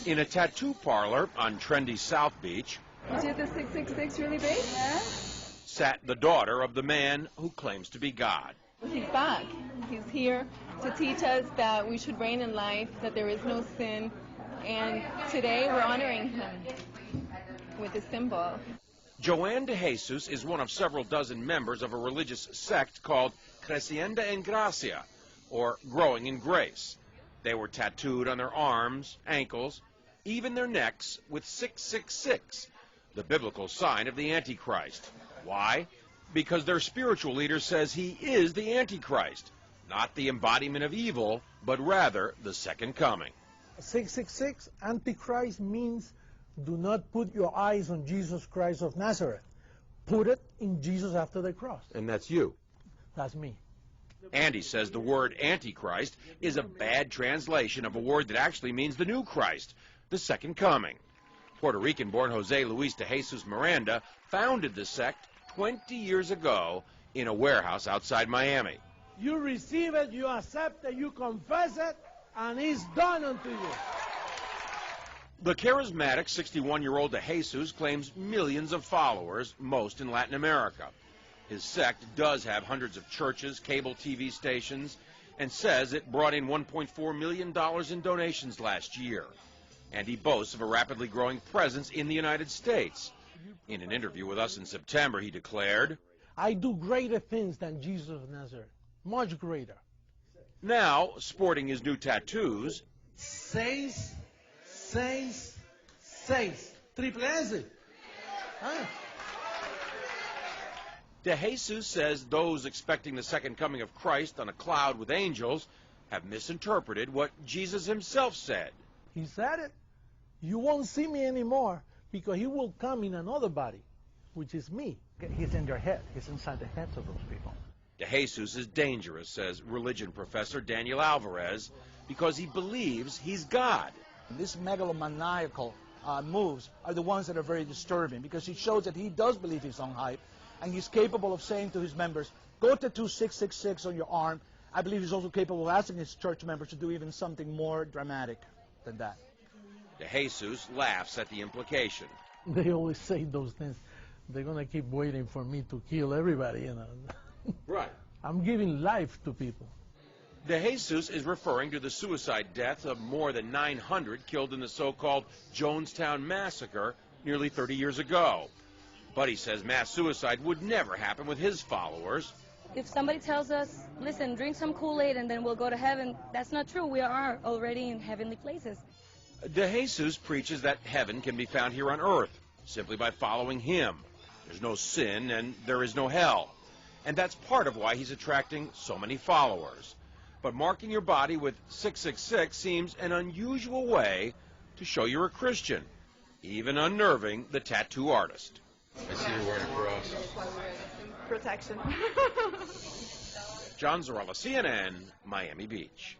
In a tattoo parlor on trendy South Beach, You did the 666 really big? Yeah. sat the daughter of the man who claims to be God. He's back. He's here to teach us that we should reign in life, that there is no sin, and today we're honoring him with this symbol. Joanne de Jesus is one of several dozen members of a religious sect called Creciendo en Gracia, or Growing in Grace. They were tattooed on their arms, ankles, even their necks with 666, the biblical sign of the Antichrist. Why? Because their spiritual leader says he is the Antichrist, not the embodiment of evil, but rather the second coming. 666, Antichrist, means do not put your eyes on Jesus Christ of Nazareth. Put it in Jesus after the cross. And that's you. That's me. Andy says the word Antichrist is a bad translation of a word that actually means the new Christ, the second coming. Puerto Rican-born Jose Luis de Jesus Miranda founded the sect 20 years ago in a warehouse outside Miami. You receive it, you accept it, you confess it, and it's done unto you. The charismatic 61-year-old de Jesus claims millions of followers, most in Latin America. His sect does have hundreds of churches, cable TV stations, and says it brought in $1.4 million in donations last year. And he boasts of a rapidly growing presence in the United States. In an interview with us in September, he declared, I do greater things than Jesus of Nazareth, much greater. Now, sporting his new tattoos, 6, 6, 6. Triple S. Huh? de Jesus says those expecting the second coming of Christ on a cloud with angels have misinterpreted what Jesus himself said. He said it. You won't see me anymore because he will come in another body, which is me. He's in their head. He's inside the heads of those people. De Jesus is dangerous, says religion professor Daniel Alvarez, because he believes he's God. These megalomaniacal moves are the ones that are very disturbing because it shows that he does believe his own hype, and he's capable of saying to his members, go tattoo 666 on your arm. I believe he's also capable of asking his church members to do even something more dramatic than that. De Jesus laughs at the implication. They always say those things. They're going to keep waiting for me to kill everybody, you know. Right. I'm giving life to people. De Jesus is referring to the suicide deaths of more than 900 killed in the so-called Jonestown massacre nearly 30 years ago. But he says mass suicide would never happen with his followers. If somebody tells us, listen, drink some Kool-Aid and then we'll go to heaven, that's not true. We are already in heavenly places. De Jesus preaches that heaven can be found here on earth simply by following him. There's no sin and there is no hell. And that's part of why he's attracting so many followers. But marking your body with 666 seems an unusual way to show you're a Christian, even unnerving the tattoo artist. I see you're wearing a cross. Protection. John Zarella, CNN, Miami Beach.